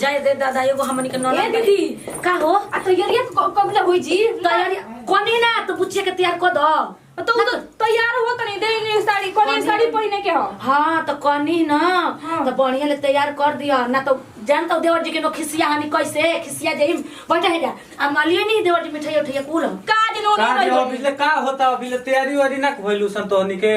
जाय दे दादा एगो हमनी के ननद दीदी का हो आ तो यार कबला होई जी तैयारी कोनी ना तो बुच्चे के तैयार कर दो तो तैयार हो त नहीं देंगे साड़ी कोनी साड़ी पहने के हो हां तो कोनी ना तो बढ़िया ले तैयार कर दिया ना तो जानता हो देवर जी के नो खिसिया हनी कैसे खिसिया जाइम बैठा है जा आ मालिए नहीं देवर जी मिठाई उठाइए पूरा का दिनो नहीं का अभी ले का होता अभी ले तैयारी वारी ना भइलु संतोहनी के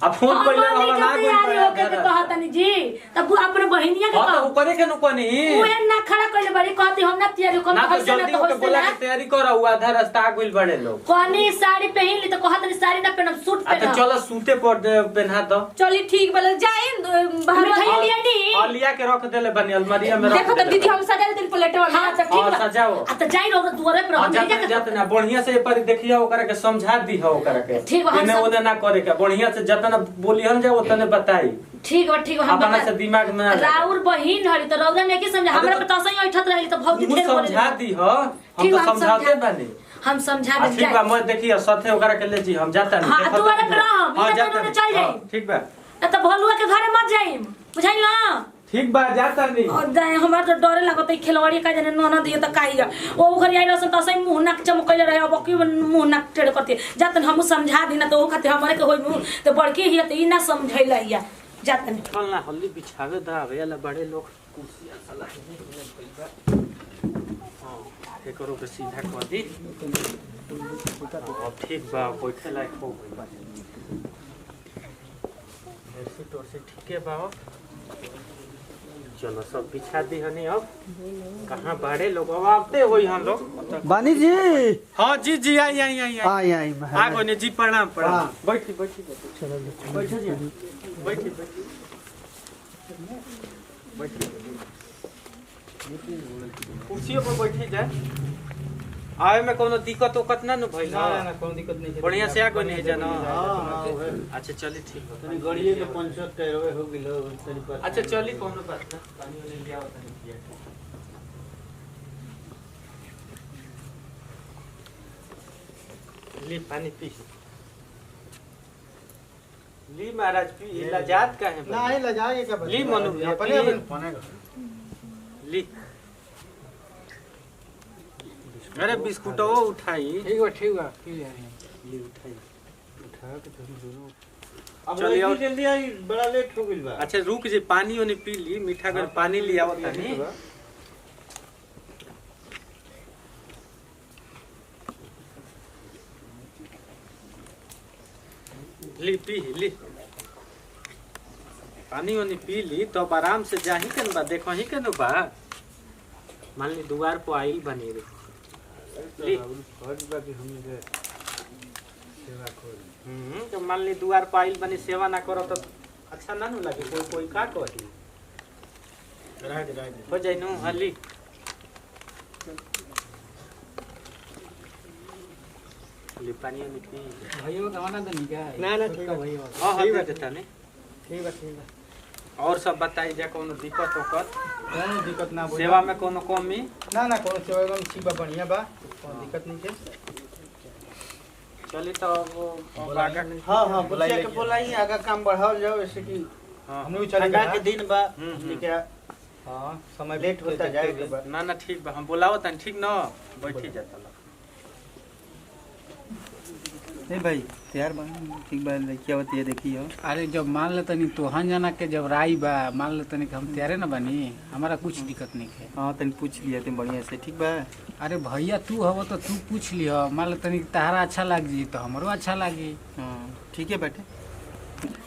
अब फोन पहले वाला ना तैयारी हो के कहत नहीं जी तब अपने बहिनिया के हां तो करे के नु कोनी ओए ना खड़ा कइले बड़ी कहती हम ना तैयारी कर ना तो जल्दी होके बोला के तैयारी कर आधा रास्ता आ गइल बड़े लोग कोनी साड़ी पहन ली तो कहत नहीं साड़ी ना पहनब सूट आ तो पहनब चलो सूते पर पहना दो चली ठीक बोले जाए बाहर मिठाई लिया नी हां लिया के रख देले बनी अलमारिया में रख देखो तो दीदी हम सजा दिन प्लेट वाला हां तो ठीक हां सजाओ आ तो जाई रो दुआरे पर हम जाते जाते ना बढ़िया से पर देखिया ओकरा के समझा दी हो ओकरा के ठीक बा, हम इने ओने ना करे के बढ़िया से जतना बोलिहन जाओ तने बताई ठीक बा हम अपना से दिमाग में ना राउर बहिन हरी तो रौदा ने के समझा हमरा पे तो सही ऐठत रहली तो भौजी तू ढेर बोले समझा दी हो हम ठीक तो बा, हम समझाते बानी हम समझा दे ठीक बा मैं देखिए साथे ओकरा के ले जी हम जाता नहीं हां दुआरे पर हम हां इधर जाता दोनों चल जाई ठीक बा ना तो भोलुआ के घरे मत जाइम बुझाई ना ठीक बा जाता नहीं और दाई हमरा तो डरे लागत है खिलवाड़ी का जने नोना दिए त काईगा ओ घर आई रसन त सही मुंह नाक चमकइले रहे अब की मुंह नाक टेढ़ करती जातन हम समझा दी ना तो ओ खाते हमरे के होई मुंह तो बड़की हिय त ई ना समझैला या जातन चल ना हल्दी बिछावे दा आवेला बड़े लोग कुर्सियां साला हां एकरो के सीधा कर दी अब ठीक बा बैठे लायक हो गई बा ऐसे तो से ठीक है बा चलो सब बिछा दी हनी अब कहां बड़े लोग अब आते होई हम लोग बानी जी हां जी जी आई आई आई आई आ कोने जी प्रणाम प्रणाम बैठी बैठी चलो बैठो जी बैठी बैठी बैठी कुर्सियों पर बैठी जाए आवे में कोनो दिक्कत ओकत ना न भइल ना ना कोनो दिक्कत नहीं है बढ़िया से आ कोने है जाना हां अच्छा चली ठीक हो तनी गड़िए के पंचर टायरवे हो गेलो तनी पर अच्छा चली कोनो बात ना पानी वाले ले आओ तनी पिया ली पानी पी ली महाराज पी लजात का है ना ही लजाए क्या ली मनु अपने अपन पने ली अरे बिस्कुटो उठाई ठीक बा पी ले ली उठाई उठा के तुम दोनों अब चलिए और- जल्दी आई बड़ा लेट हो गइल बा अच्छा रुक जे पानी ओने पी ली मीठा कर पानी ले आओ तनी ली पी ली पानी ओने पी ली तो अब आराम से जाही के न बा देखो ही के न बा मान ली दुआर पर आइल बनी रे ली फर्ज बा कि हमने के सेवा करी तो मान ली दुआर पर आइल बनी सेवा ना करो तो अच्छा ना नु लगे कोई कोई का कही राज हो जाई नु हली ली पानी ओने पी भैया गवाना तो नहीं क्या ना ना ठीक है भैया हां हां दे देता ने ठीक बा और सब बताई जा कोनो दिक्कत होकर कोनो दिक्कत ना बोल सेवा में कोनो कमी ना ना कोनो सेवा एकदम ठीक बा बढ़िया बा कोनो दिक्कत नहीं है चली तो वो आगा हां हां बुलाइए के बुलाइए आगा काम बढ़ाओ जाओ ऐसे कि हाँ। हम भी चलेगा के दिन बा हम्म। क्या हां समय लेट होता जाएगा ना ना ठीक बा हम बुलाओ तन ठीक न बैठी जाता नहीं भाई तैयार बा ठीक बा लड़किया होती है देखियो अरे जब मान ले तनी तोहन जना के जब राई बा मान ले तनी कि हम तैयारे न बनी हमारा कुछ दिक्कत नहीं है हाँ तनी पूछ लिया तुम बढ़िया से ठीक बा अरे भैया तू हव तो तू पूछ लियो मान ले तनी तहरा अच्छा लाग जी तो हमरो अच्छा लागी हाँ ठीक है बेटे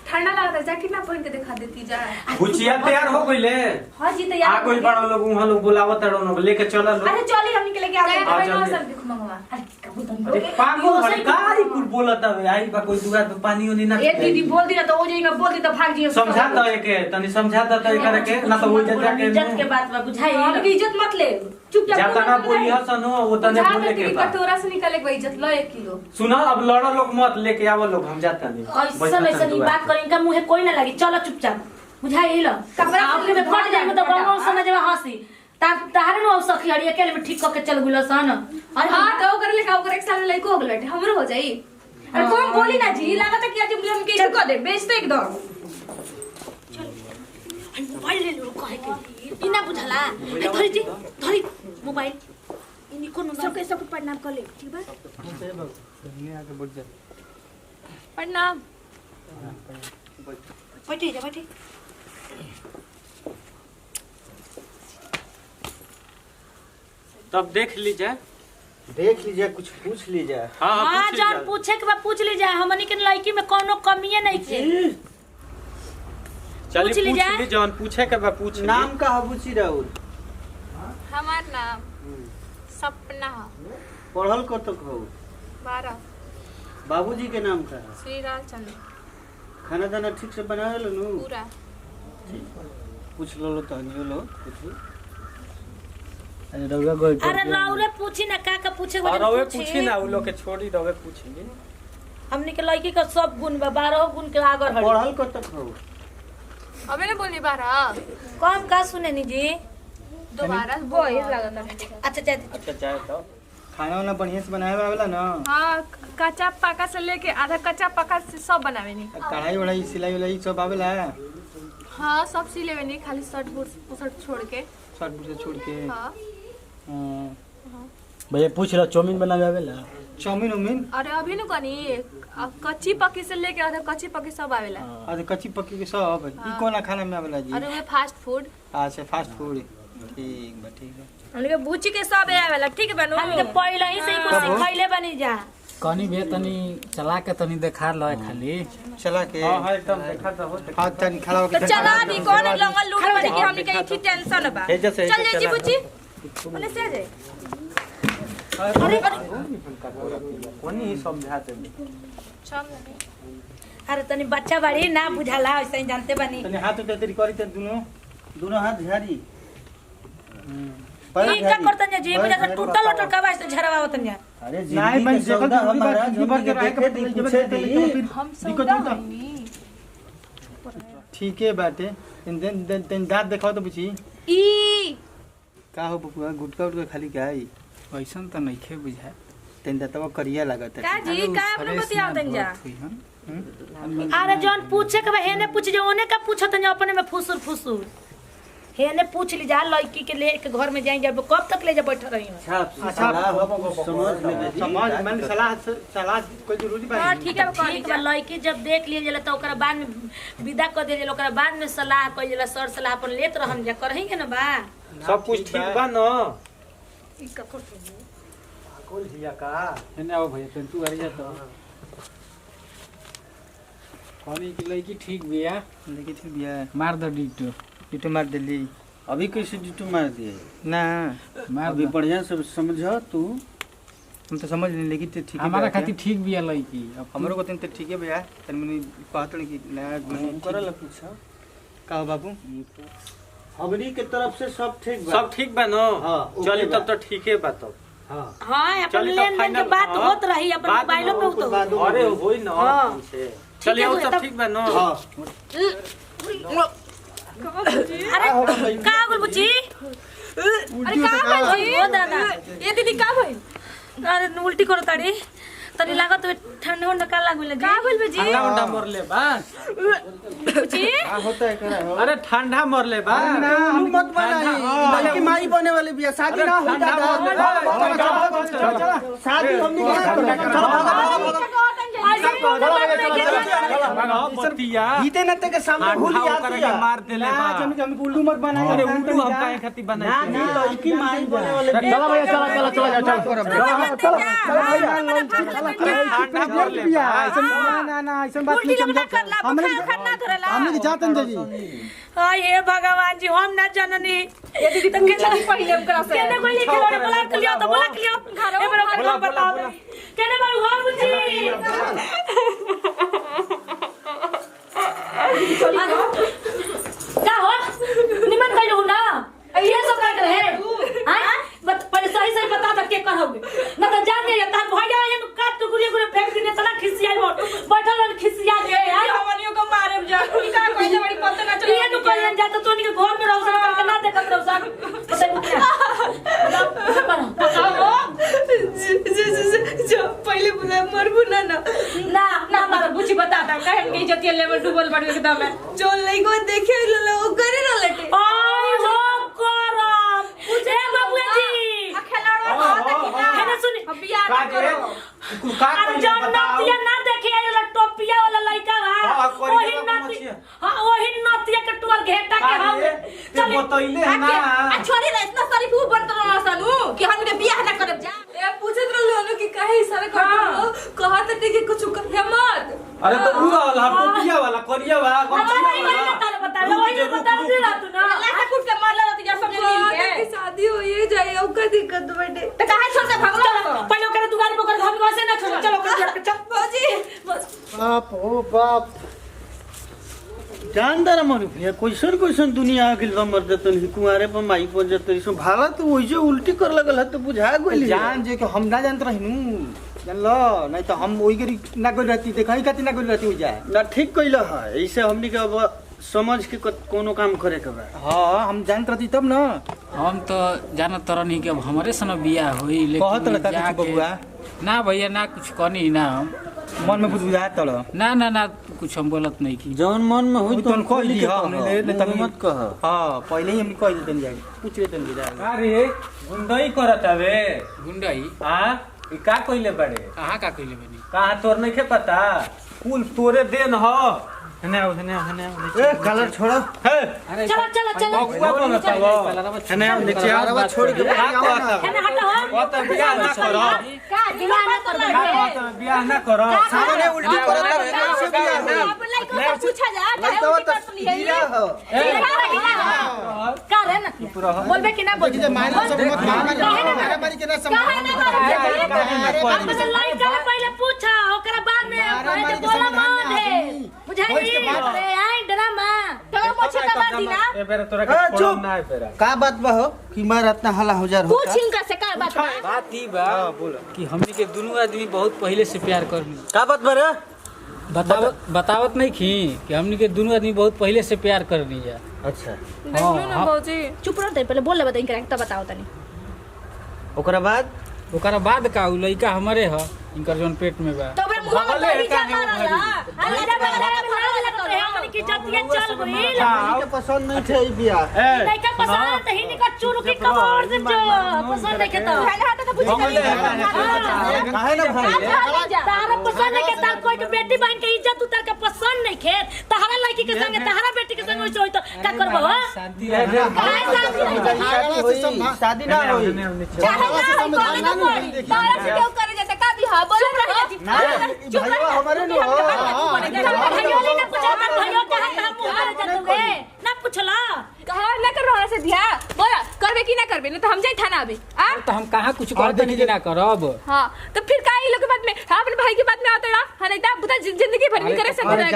ठंडा लगता है जैकेट ना पहन के दिखा देती जा कुचिया तैयार हो गइले हां जी आ तैयार कोई बड़ा लोग उहा लोग बुलावत रहो लेके चल लो अरे चली हमनी के लेके आ गए हाँ, भाई जल्दी। सब दिख मंगवा अरे कबू तुम अरे पागल भई काई कुल बोलत हवे आई बा कोई दुआ तो पानी ओनी ना ए दीदी बोल दी ना तो हो जाएगा बोल दी तो भाग जी समझा दो एके तनी समझा दो तो करे के ना तो वो जाके इज्जत के बात बा बुझाई हमकी इज्जत मत ले चुपचाप जाता ना बोली हसनो वो तने बोले के बा कटोरा से निकाले के इज्जत लो 1 किलो सुनो अब लड़ा लोग मत लेके आवो लोग हम जाता नहीं कैसे ऐसे नहीं बात करें इनका मुंह कोई ना लगी चलो चुपचाप बुझाई लो कपड़ा आपके में फट जाए तो गांव समझ में हंसी तारे नो सखी हड़ी अकेले में ठीक करके चल गुलो सन अरे हां तो ओकर लेके ओकर एक साल लइको हो गलट हमरो हो जाई अरे कौन बोली ना जी लागत कि आज हम के कर दे बेच तो एकदम मोबाइल ले लो काहे के ई ना बुझला ए धरी जी धरी मोबाइल इनी कोन सबके प्रणाम कर ले ठीक बा नहीं आके बैठ जा प्रणाम बैठी जा बैठी तब देख लीजिए देख लीजिए कुछ पूछ लीजिए हाँ हां हाँ जान पूछे के बा पूछ लीजिए हमनी के लड़की में कोनो कमिए नहीं छे चलिए पूछ लीजिए। पूछ ली जौन पूछे के बा पूछ ली। नाम का बुची राउर हमार नाम सपना पढ़ल कर तक हो 12 बाबूजी के नाम का है श्री रामचंद्र खाना दाना ठीक से बनावे लो नु पूरा पूछ लो तो नहीं लो कुछ अरे राउरे पूछी ना का पूछे और रवे पूछी ना उ लोग के छोड़ी रवे पूछी हमनी के लड़की का सब गुण बा 12 गुण के आगर हड़ी पढ़ल कर तक हो अबे ना बोली 12 कम का सुने नी जी दोबारा वही लगता अच्छा चाहे अच्छा चाहे तो खाना वाना बढ़िया से बनावे वाला ना हाँ कच्चा पका से लेके आधा कच्चा पका से सब बनावे नी कढ़ाई वढ़ाई सिलाई उलाई सब आवेला हाँ सब सी लेवे नी खाली शर्ट बुर्ट छोड़ के शर्ट बुर्ट से छोड़ के हाँ भैया पूछ लो चाउमीन बनावे आवेला चाउमीन उमीन अरे अभी न कनी कच्ची पक्की से लेके आधा कच्ची पक्की सब आवेला अरे कच्ची पक्की के सब ई कोना खाना में आवेला जी अरे वे फास्ट फूड अच्छा फास्ट फूड ठीक बा ठीक है हमके बूची के सब आवेला ठीक बा नु हमके पहले ही से ही कुछ सिखैले बनी जा कनी भे तनी चला के तनी देखा लो खाली चला के हाँ हाँ एकदम देखा तो हो हाथ तनी खड़ा होके तो चला भी कौन लंगल लूट वाली के हमनी के इथी टेंशन बा हे जैसे चल जाई जी बूची बोले से आ जाए कोनी ही समझा दे चल अरे तनी बच्चा बड़ी ना बुझाला ऐसे ही जानते बनी तनी हाथ उठे तेरी करी ते दोनों हाथ झाड़ी ई का करतन जी बुझा तो टूटल टूटल का वास्ते झरवावतन जा अरे नहीं मैं सौदा हमारा भर के देखे दी पूछे दी हम सौदा होनी ठीक है बाटे दिन दांत दिखाओ तो पूछी ई का हो बकुआ गुटका उटका खाली का आई ऐसन तो नइखे बुझा तेन दांतवा करिया लागत है का जी का अपने बतिया देन जा अरे जौन पूछे के बा हेने पूछ जो ओने का पूछत जा अपने में फुसुर फुसुर हेने पूछ ली जा लड़की के ले के घर में जाई जब कब तक ले जा बैठ रही हो अच्छा समझ मन सलाह कोई जरूरी बा हां ठीक है ठीक बा लड़की जब देख लिए जला तो ओकरा बाद में विदा कर दे जला ओकरा बाद में सलाह कइल जला सर सलाह अपन लेत रहम जा करही के ना बा सब कुछ ठीक बा न ई का कोल हिया का हेने आओ भैया तू अरिया तो कनी की लड़की ठीक बिया लेकिन ठीक बिया मार दो डिटो डिटो मार देली अभी कैसे डिटो मार दिए ना मार अभी दो बढ़िया से समझ तू हम तो समझ नहीं लेकिन ठीक है हमारा खातिर ठीक बिया लड़की अब हमरो को तो ठीक है भैया तन मनी कहत कि ना करल पूछा का हो बाबू हमनी के तरफ से सब ठीक बा सब ठीक बा न हाँ, चली ओके तब तो ठीके बा तब हां हां अपन चली तो लेन देन के फाइनल बात हाँ। होत रही अपन बात मोबाइलो पे में होत अरे होई न हाँ। से चलिए वो सब ठीक बा न हां अरे का बोल बुची अरे का भाई ओ दादा ये दीदी का भाई अरे उल्टी करो ताड़ी तनी लागत ठंडा ठंडा का लागले का बोल बे जी ठंडा उंडा मर ले बा जी का होता है करा हो अरे ठंडा मर ले बा ना हम मत बनाई लड़की माई बने वाली बिया शादी ना हो दादा शादी हमनी बतिया जीते न ते के सामने भूल ठंडा जाती करके मार देले बा हम उल्लू मत बनाई अरे उल्टू हम काहे खाती बनाई ना लड़की माई बने वाली चला भैया चला ठंडा मर ले बा ना ऐसा बात नहीं समझा हमने खन्ना धरेला हमने जातन दे जी हाय हे भगवान जी हम ना जननी ये दीदी तो केना पहिले ओकरा से केने कोई खिलौना बुला के लियो तो बुला के लियो ए बड़ा घर बता दे केने बाबू हो बुची क्या हो निमन कइलो ना ये सब कर रहे हां पहले सही सही बता दे के कहोगे ना तो जान दे ता भैया ये काट टुकड़ी गुरे फेंक दिने तना खिसियाई मोट बैठल रह खिसिया दे यार हमनियो को मारे जा का कइले बड़ी पता ना ये नु कहियन जा तो तोनी के घर में रहो करके ना देखत रहो सन बताओ जो पहिले बुला मरबू ना ना ना ना मार बुची बता दा कहन के इज्जत ले डूबल बड़ एकदम जो लइको देखे लो करे ना लटे आई हो का अरे जो नतिया ना देखे वाला टोपिया वाला लड़का हाँ, बा कोरिया वही वाला नती मछिया। हां वही नतिया के टुअर घेटा के हम ते बतैले है ना आ छोड़ी ना इतना सारी फूफ बनत रहा सनु कि हम के बियाह ना करब जा ए पूछत रहलो कि काहे इशारा करत कहत थे कि कुछ हिम्मत अरे तो उ वाला टोपिया वाला कोरिया वाला वही बता वही बता दे रहा तू ना लाखा कुछ के मारला रहती जा सब मिल के शादी हो ये जाए अब का दिक्कत बैठे तो काहे छोड़ से भगलो पहले ओकरे दुकान पर घर में से ना छोड़ चलो कर चल बाजी बाप ओ बाप जानदार मरु भैया कैसन दुनिया आ गेल बा मर्द तन कुआरे पर माई पर जतरी सो भाला तो ओइजे उल्टी कर लगल है तो बुझा गेल जान जे कि हम ना जानत रहिनु जानलो नहीं तो हम ओई गरी ना गइल रहती देखई खाती ना गइल रहती हो जाए ना ठीक कइल है ऐसे हमनी के अब समझ के कोनो काम करे के बा हां हम जानत रहती तब ना हम तो जानत तरनी कि अब हमरे सन बियाह होई कहत लेकिन रहता कुछ बबुआ ना भैया ना कुछ कहनी ना हम मन में बुझा तड़ ना कुछ हम बोलत नहीं की जौन मन में होई तो तो कह दी हमने ले तनी मत कह हां पहले ही हम कह देतन जाए पूछ लेतन बिदा अरे गुंडई करत हवे गुंडई हां ई का कइले बड़े कहाँ का कइले बनी कहां तोर नहीं के पता कुल तोरे देन ह हने ए कलर छोड़ो हे अरे चलो चलो चलो बकुआ बनत हव हने नीचे कलरवा छोड़ के का कहता है ना हटो ओ त बियाह ना करो का दिमाग ना कर का कहता बियाह ना करो सामने उल्टी करत है कैसे बियाह होई अपन लाइक को पूछा जा लइका काहे तो कर ली है बियाह हो का रे ना बोलबे कि ना बोलबे मारे सब मत मारे मारी के ना काहे ना कर अपन लड़का पहले पूछा ओकरा बाद में पहले बोला मत है बुझाई अरे आई ड्रामा तो मोछे का बात दी ना ए बेरा तोरा के ए, पड़ल चुप। ना है बेरा का बात बा हो कि मार इतना हला हजार होता पूछ इनका से का बात बा बात ई बा कि हमनी के दोनों आदमी बहुत पहले से प्यार करनी का बात बा रे बतावत नहीं खी कि हमनी के दोनों आदमी बहुत पहले से प्यार करनी जा अच्छा देख लो ना भौजी चुप रह दे पहले बोल ले बताई करेक्ट बताओ तनी ओकरा बाद ओकरा बाद का उ लइका हमरे ह इनकर जोन पेट में बा तो बे मुंह में कहीं जा मारला अरे बगल में हमनी की जतिया चल गई के पसंद नहीं थे ई बियाह लड़का पसंद है ही का चुरू की कबाड़ से जो पसंद है के तो पहले हाथ तो पूछ काहे ना भाई तारा पसंद है के तार कोई के बेटी बहन के इज्जत उतार के पसंद नहीं खेत तहरा लड़की के संगे तहरा बेटी के संगे होई तो का करबो हो शांति रहे शादी ना होई चाहे ना हो ना पड़ी तारा से क्यों करे जैसे का भी हां बोल रहे ना भैया हमारे नु हो भाइयों ने ना पूछा था भाइयों कहां कहां मुंह कर जतोगे ना पूछला कहा ना कर रहा से दिया बोला करबे कि ना करबे ना तो हम जाई थाना अभी आ तो हम कहाँ कुछ कहते नहीं कि ना करब हां तो फिर का ई लोग के बात में अपने भाई की बात में आता रहा हने दा बुता जिंदगी भर नहीं करे सकते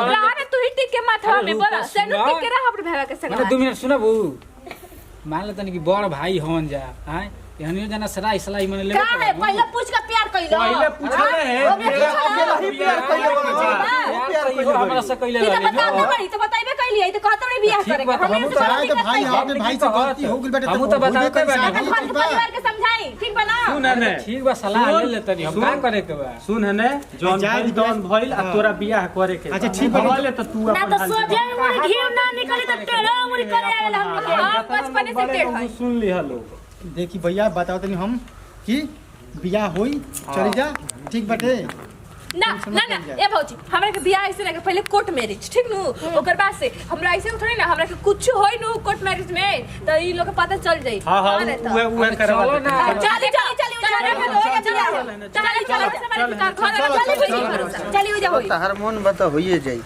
रहा ना तू ही टिक के माथा में बोला सनु टिक के रहा अपने भाई के संग मैंने 2 मिनट सुनबू मान ले तनी कि बड़ भाई हवन जा हैं यहनियो जना सराई सलाई मने ले का है पहले पूछ के प्यार कइलो पहले पूछले है ही प्यार कइले हमरा से कइले तो रहली बताते बड़ी तो बताइबे कइली तो कहत बड़ी बियाह करे भाई हां भाई से गलती हो गेल बेटा हम तो बताते बानी परिवार के समझाई ठीक बना सुन है ठीक बा सलाह ले ले तनी हम का करे के बा सुन है ने जौन भइल जौन भइल आ तोरा बियाह करे के अच्छा, ठीक बा। भले तो तू ना अपन तो सोझे मुड़ी घी ना निकली तो टेढ़ा मुड़ी करे आला हमनी के हां बचपन से टेढ़ है सुन ली हलो देखी भैया बताओ तनी हम कि बियाह होई चली जा ठीक बाटे ना ना ना ए भौजी हमरा के बियाह ऐसे लगे पहले कोर्ट मैरिज ठीक नु ओकर बाद से हमरा ऐसे थोड़ी ना हमरा के कुछ होई नु कोर्ट मैरिज में तो ई लोग के पता चल जाई हां हां उहे करवा चलो ना। चली चली चली चली चली चली चली चली चली चली चली चली चली चली चली तहर मन बता होइए जाई